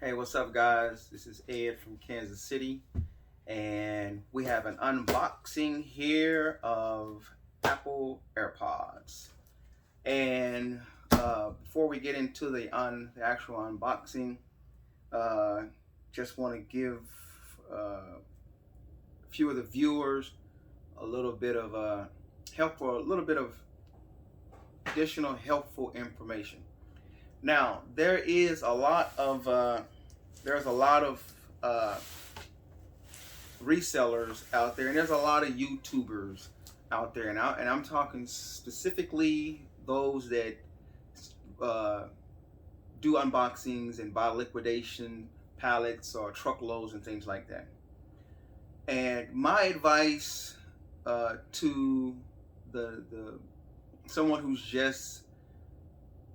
Hey, what's up, guys? This is Ed from Kansas City, and we have an unboxing here of Apple Airpods. And before we get into the actual unboxing, uh, just want to give a few of the viewers a little bit of helpful, a little bit of additional helpful information. Now, there's a lot of resellers out there, and there's a lot of YouTubers out there, and I'm talking specifically those that do unboxings and buy liquidation pallets or truckloads and things like that. And my advice to the someone who's just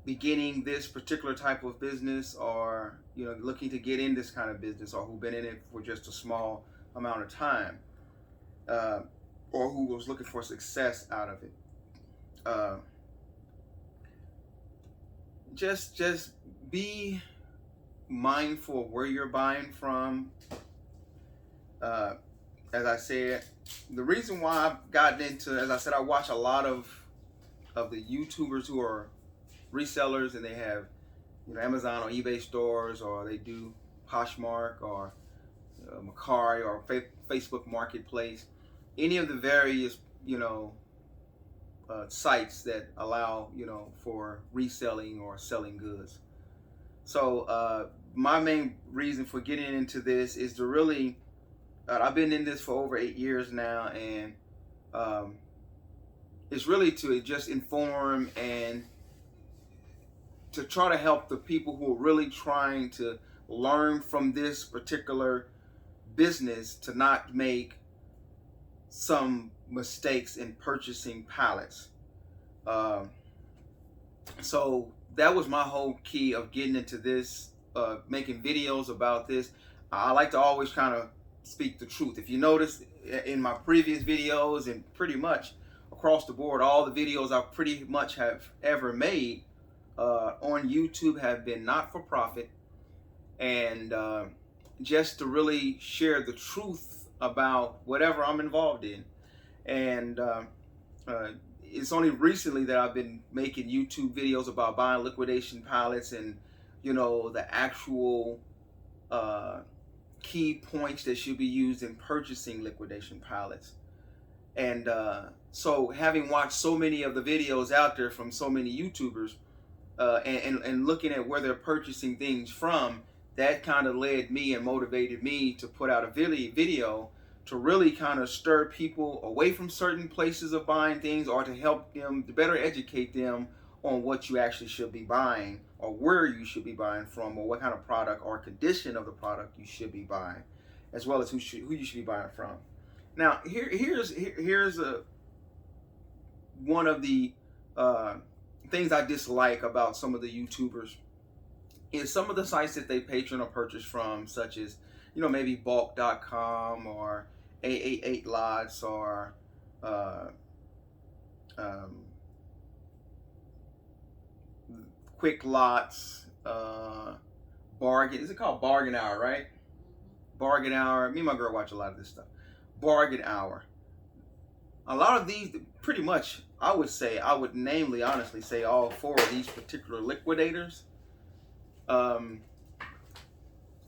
beginning this particular type of business, or looking to get in this kind of business, or who've been in it for just a small amount of time, or who was looking for success out of it, just be mindful of where you're buying from. As I said, the reason why I've gotten into, as I said, I watch a lot of the YouTubers who are resellers, and they have Amazon or eBay stores, or they do Poshmark or Macari or Facebook Marketplace, any of the various sites that allow for reselling or selling goods. So my main reason for getting into this is to really I've been in this for over 8 years now, and it's really to just inform and to try to help the people who are really trying to learn from this particular business to not make some mistakes in purchasing pallets. So that was my whole key of getting into this, making videos about this. I like to always kind of speak the truth. If you notice in my previous videos, and pretty much across the board, all the videos I pretty much have ever made on YouTube have been not for profit, and just to really share the truth about whatever I'm involved in. And it's only recently that I've been making YouTube videos about buying liquidation pallets, and the actual key points that should be used in purchasing liquidation pallets. And so having watched so many of the videos out there from so many YouTubers, and looking at where they're purchasing things from, that kind of led me and motivated me to put out a video to really kind of stir people away from certain places of buying things, or to help them, to better educate them on what you actually should be buying, or where you should be buying from, or what kind of product or condition of the product you should be buying, as well as who you should be buying from. Now, here's one of the things I dislike about some of the YouTubers is some of the sites that they patron or purchase from, such as maybe bulk.com or 888 lots, or quick lots, bargain. Is it called Bargain Hour, right? Bargain Hour. Me and my girl watch a lot of this stuff. Bargain Hour. A lot of these, pretty much, I would honestly say all four of these particular liquidators,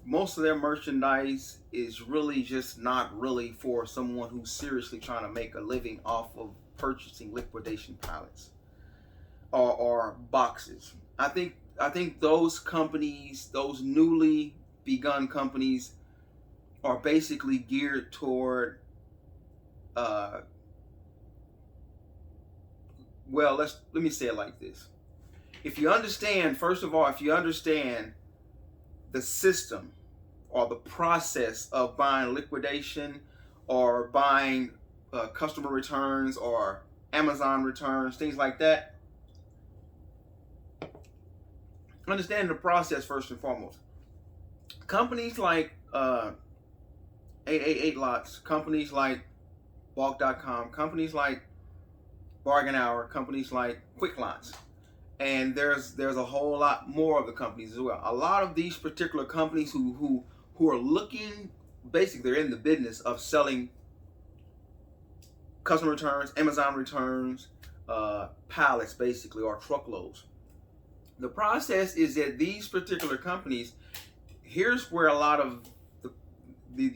most of their merchandise is really just not really for someone who's seriously trying to make a living off of purchasing liquidation pallets or boxes. I think those companies, those newly begun companies, are basically geared toward well, let me say it like this. If you understand, first of all, if you understand the system or the process of buying liquidation, or buying customer returns or Amazon returns, things like that, understand the process first and foremost. Companies like 888 lots, companies like bulk.com, companies like Bargain Hour, companies like quick lots, and there's a whole lot more of the companies as well. A lot of these particular companies who are looking, basically they're in the business of selling customer returns, Amazon returns, pallets basically, or truckloads. The process is that these particular companies, here's where a lot of the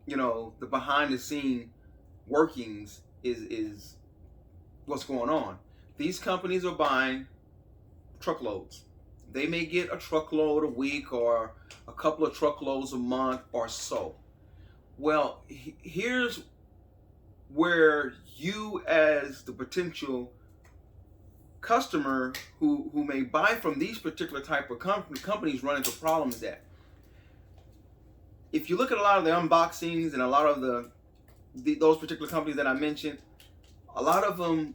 the behind the scene workings is what's going on. These companies are buying truckloads. They may get a truckload a week or a couple of truckloads a month or so. Well, here's where you, as the potential customer who may buy from these particular type of companies, run into problems. That if you look at a lot of the unboxings and a lot of those particular companies that I mentioned, a lot of them,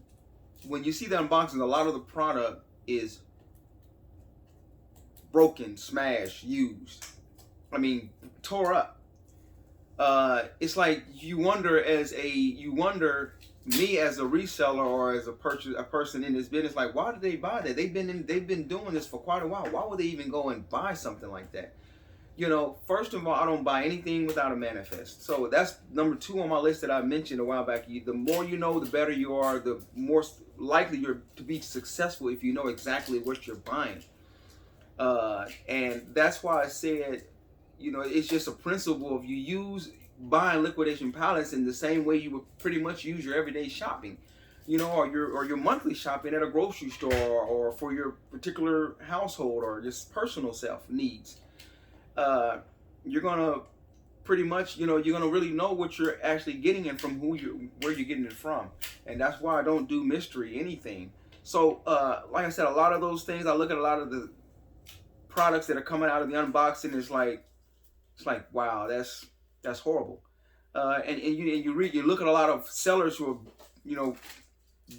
when you see the unboxings, a lot of the product is broken, smashed, used. I mean, tore up. It's like you wonder, me as a reseller or as a person in this business, like, why did they buy that? They've been doing this for quite a while. Why would they even go and buy something like that? First of all, I don't buy anything without a manifest. So that's number 2 on my list that I mentioned a while back. The more you know, the better you are. The more likely you're to be successful if you know exactly what you're buying. And that's why I said, it's just a principle of you buying liquidation pallets in the same way you would pretty much use your everyday shopping, or your monthly shopping at a grocery store, or for your particular household or just personal self needs. You're gonna pretty much, you're gonna really know what you're actually getting and from where you're getting it from. And that's why I don't do mystery anything. So, like I said, a lot of those things, I look at a lot of the products that are coming out of the unboxing. It's like, wow, that's horrible. And you look at a lot of sellers who are,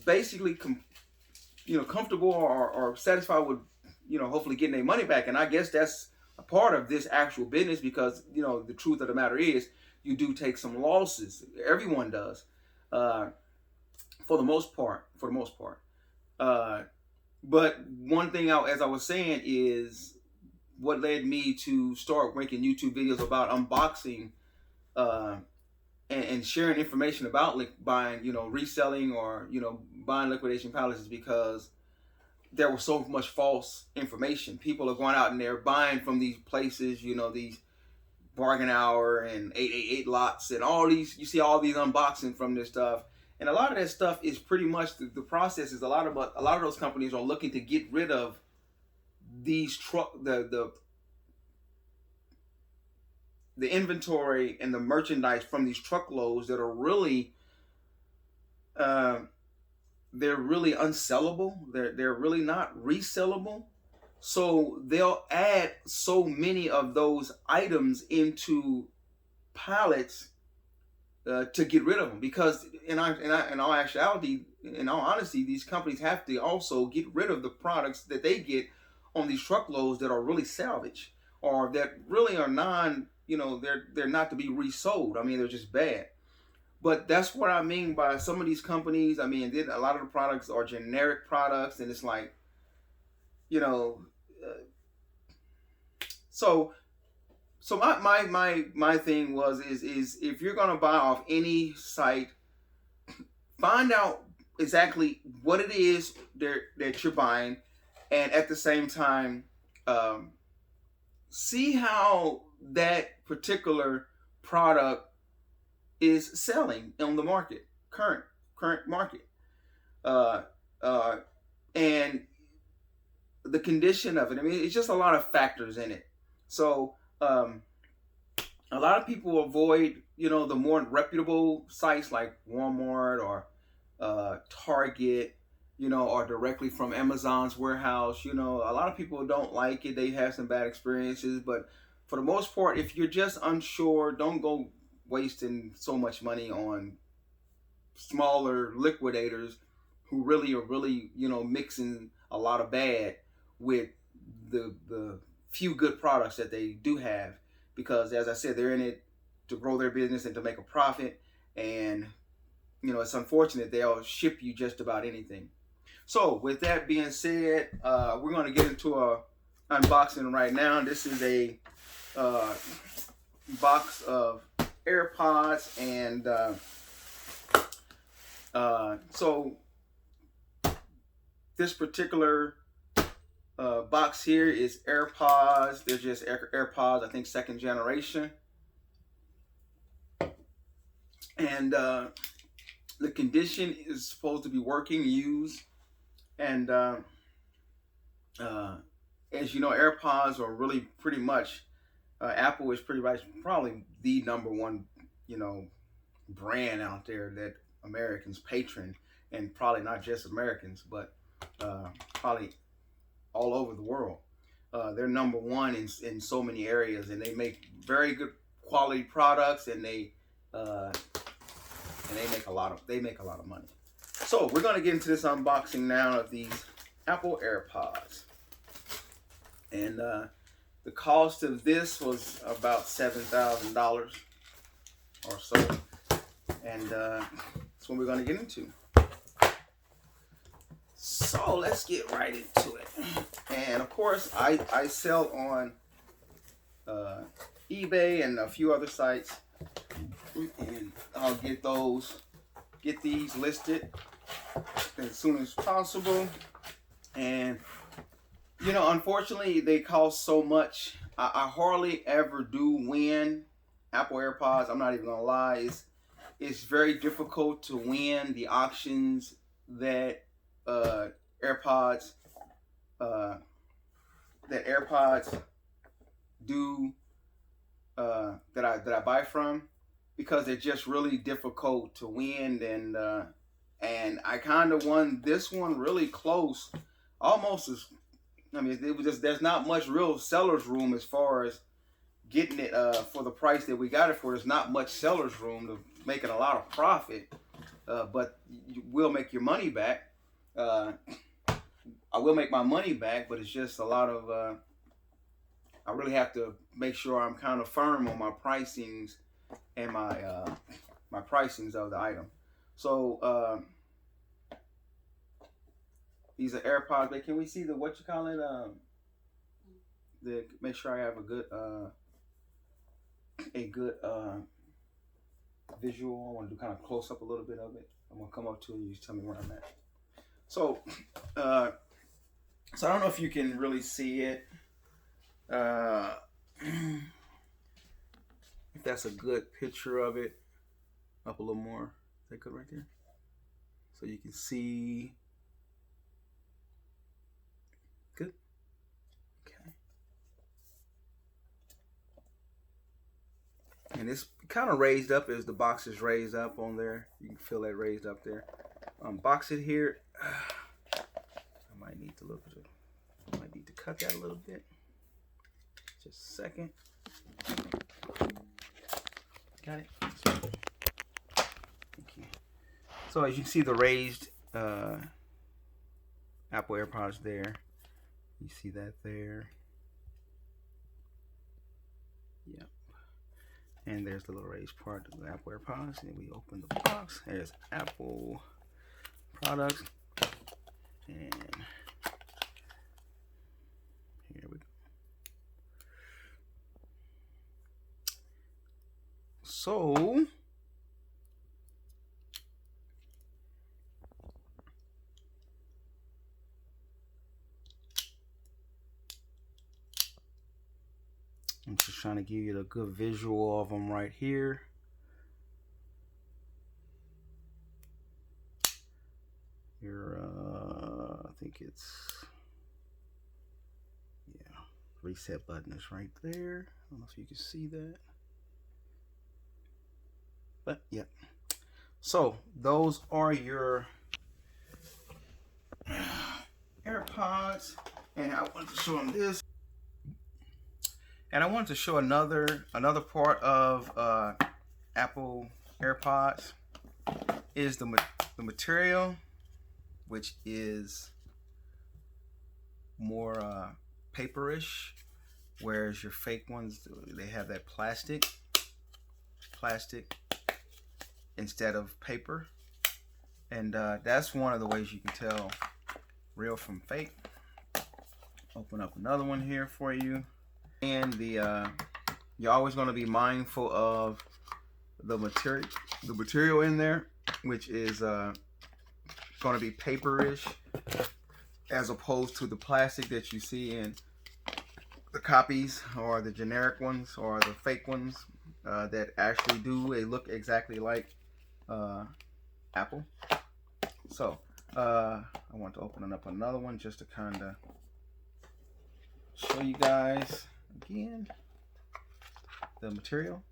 basically comfortable or satisfied with, hopefully getting their money back. And I guess that's a part of this actual business, because the truth of the matter is, you do take some losses. Everyone does, for the most part. But one thing, as I was saying, is what led me to start making YouTube videos about unboxing and sharing information about buying, reselling, or buying liquidation pallets, is because there was so much false information. People are going out and they're buying from these places, these Bargain Hour and 888 lots and all these. You see all these unboxing from this stuff, and a lot of that stuff is pretty much the process is a lot of those companies are looking to get rid of these the inventory and the merchandise from these truckloads that are really they're really unsellable. They're really not resellable. So they'll add so many of those items into pallets to get rid of them, because in all actuality, in all honesty, these companies have to also get rid of the products that they get on these truckloads that are really salvage, or that really are they're not to be resold. I mean, they're just bad. But that's what I mean by some of these companies. I mean, then a lot of the products are generic products, and it's like, so my thing is if you're gonna buy off any site, find out exactly what it is that you're buying, and at the same time, see how that particular product is selling on the market, current market, and the condition of it. I mean, it's just a lot of factors in it. So a lot of people avoid, the more reputable sites like Walmart or Target, or directly from Amazon's warehouse. A lot of people don't like it. They have some bad experiences, but for the most part, if you're just unsure, don't go wasting so much money on smaller liquidators who really are mixing a lot of bad with the few good products that they do have, because as I said, they're in it to grow their business and to make a profit, and it's unfortunate they'll ship you just about anything. So with that being said, we're going to get into a unboxing right now. This is a box of AirPods, and so this particular box here is AirPods. They're just AirPods, I think second generation. And the condition is supposed to be working, used. And as you know, AirPods are really pretty much, Apple is pretty much probably the #1, brand out there that Americans patron, and probably not just Americans, but probably all over the world. They're #1 in so many areas, and they make very good quality products, and they make a lot of money. So we're gonna get into this unboxing now of these Apple AirPods, and the cost of this was about $7,000 or so, and that's what we're gonna get into. So let's get right into it. And of course, I sell on eBay and a few other sites, and I'll get these listed as soon as possible. And unfortunately, they cost so much. I hardly ever do win Apple AirPods. I'm not even gonna lie. It's very difficult to win the auctions that AirPods do, that I buy from, because they're just really difficult to win. And I kind of won this one really close, almost as, it was just, there's not much real seller's room as far as getting it for the price that we got it for. There's not much seller's room to making a lot of profit, but you will make your money back. I will make my money back, but it's just a lot of, I really have to make sure I'm kind of firm on my pricings and my pricings of the item. So these are AirPods, but can we see make sure I have a good visual. I want to do kind of close up a little bit of it. I'm gonna come up to you, tell me where I'm at. So so I don't know if you can really see it. If that's a good picture of it, up a little more. Is that good right there? So you can see. Good. Okay. And it's kind of raised up as the box is raised up on there. You can feel that raised up there. Box it here. I might need to cut that a little bit. Just a second. Got it. Okay. So as you can see, the raised Apple AirPods there. You see that there. Yep. And there's the little raised part of the Apple AirPods. And we open the box. There's Apple products. And here we go. So I'm just trying to give you a good visual of them right here. Your I think it's, yeah, reset button is right there. I don't know if you can see that, but yeah. So those are your AirPods, and I wanted to show them this, and I wanted to show another part of Apple AirPods is the material, which is more paperish, whereas your fake ones, they have that plastic instead of paper. And that's one of the ways you can tell real from fake. Open up another one here for you. And the you're always going to be mindful of the material in there, which is going to be paperish, as opposed to the plastic that you see in the copies or the generic ones or the fake ones that actually do look exactly like Apple. So I want to open up another one just to kind of show you guys again the material.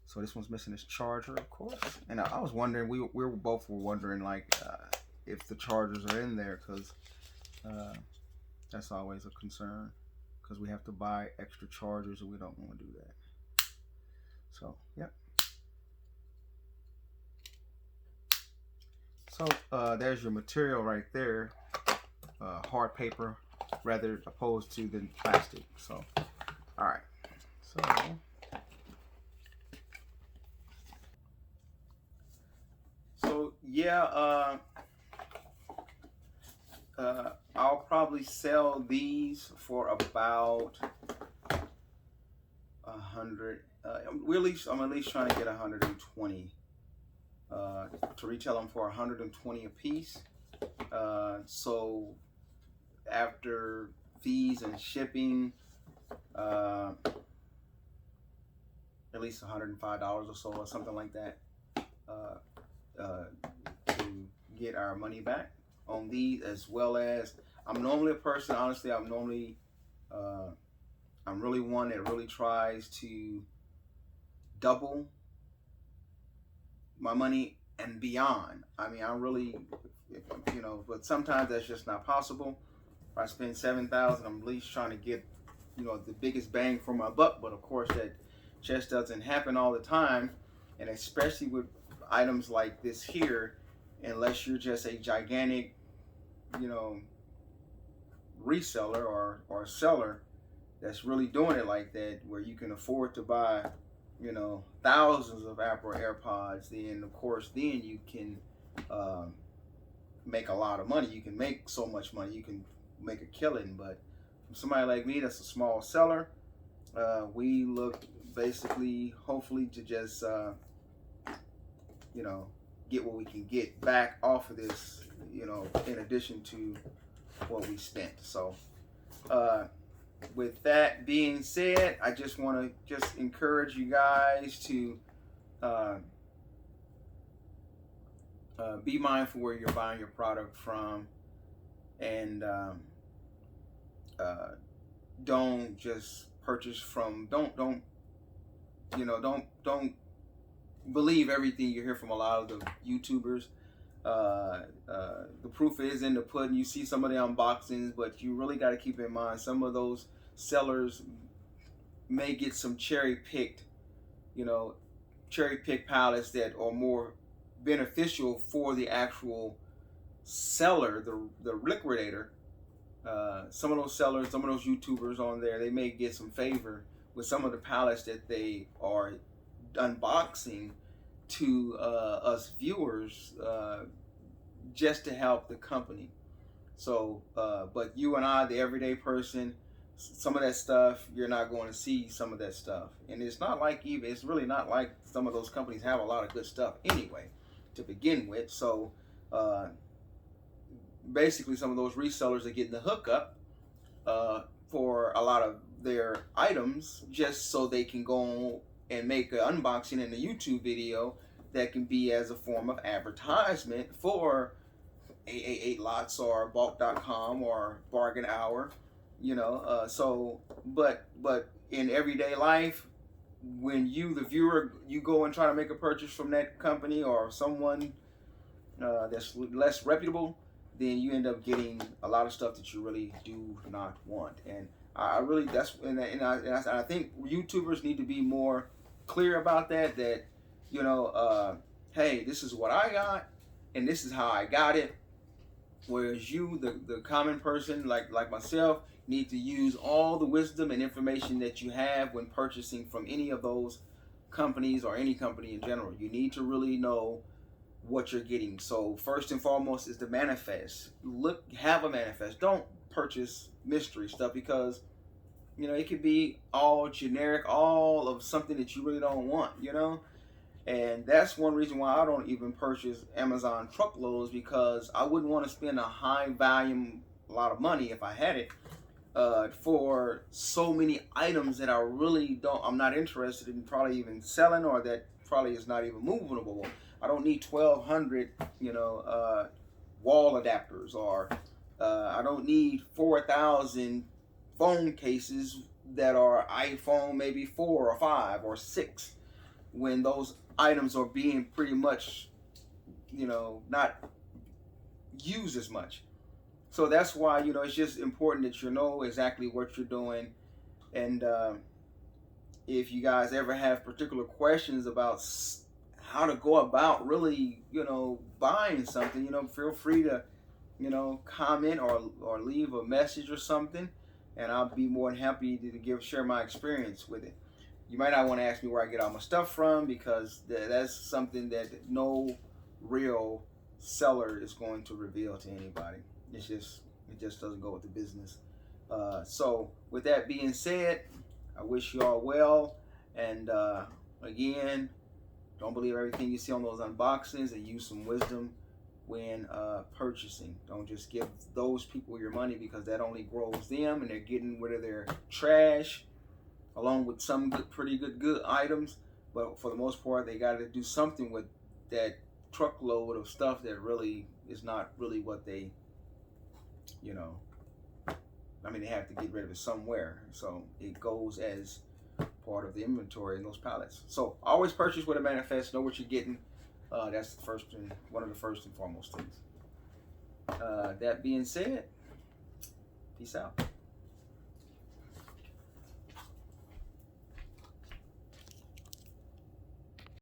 So this one's missing this charger, of course. And I was wondering, we were both wondering, like, if the chargers are in there, because that's always a concern, because we have to buy extra chargers and we don't want to do that. So, yep. So there's your material right there, hard paper rather opposed to the plastic. So, all right. So yeah, I'll probably sell these for about 100. I'm at least trying to get 120 to retail them for 120 a piece. So after fees and shipping, at least $105 or so, or something like that, to get our money back on these. As well as, I'm normally a person, honestly, I'm really one that really tries to double my money and beyond. I mean, I really, you know, but sometimes that's just not possible. If I spend $7,000, I'm at least trying to get, you know, the biggest bang for my buck. But of course, that just doesn't happen all the time, and especially with items like this here, unless you're just a gigantic, you know, reseller or seller that's really doing it like that, where you can afford to buy, you know, thousands of Apple Airpods. Then of course, then you can make a lot of money. You can make so much money, you can make a killing. But from somebody like me that's a small seller, we look basically, hopefully, to just you know, get what we can get back off of this, you know, in addition to what we spent. So with that being said, I just want to just encourage you guys to be mindful where you're buying your product from, and don't just purchase from, don't believe everything you hear from a lot of the YouTubers. The proof is in the pudding. You see some of the unboxings, but you really got to keep in mind, some of those sellers may get some cherry-picked, you know, cherry-picked pallets that are more beneficial for the actual seller, the liquidator. Some of those sellers, some of those YouTubers on there, they may get some favor with some of the pallets that they are unboxing to us viewers, just to help the company. So but you and I, the everyday person, some of that stuff, you're not going to see some of that stuff. And it's not like eBay, it's really not like some of those companies have a lot of good stuff anyway to begin with. So basically, some of those resellers are getting the hookup for a lot of their items, just so they can go and make an unboxing in a YouTube video that can be as a form of advertisement for 888 Lots or Bulk.com or Bargain Hour, you know. So but in everyday life, when you, the viewer, you go and try to make a purchase from that company or someone that's less reputable, then you end up getting a lot of stuff that you really do not want. And I really, that's, and I think YouTubers need to be more clear about that, that, you know, hey, this is what I got and this is how I got it. Whereas you, the common person like myself, need to use all the wisdom and information that you have when purchasing from any of those companies or any company in general. You need to really know what you're getting. So first and foremost is the manifest. Have a manifest. Don't purchase mystery stuff, because it could be all generic, all of something that you really don't want, and that's one reason why I don't even purchase Amazon truckloads, because I wouldn't want to spend a high volume, a lot of money if I had it, for so many items that I'm not interested in probably even selling, or that probably is not even movable. I don't need 1,200, wall adapters, or I don't need 4,000 phone cases that are iPhone maybe 4 or 5 or 6, when those items are being pretty much, not used as much. So that's why, it's just important that you know exactly what you're doing. And if you guys ever have particular questions about how to go about really, buying something, feel free to, comment or leave a message or something, and I'll be more than happy to share my experience with it. You might not want to ask me where I get all my stuff from, because that's something that no real seller is going to reveal to anybody. It just doesn't go with the business. So with that being said, I wish you all well, and again, don't believe everything you see on those unboxings, and use some wisdom when purchasing. Don't just give those people your money, because that only grows them, and they're getting rid of their trash along with some pretty good items. But for the most part, they got to do something with that truckload of stuff that really is not really what they, they have to get rid of it somewhere. So it goes as part of the inventory in those pallets. So always purchase with a manifest. Know what you're getting. That's one of the first and foremost things. That being said, peace out.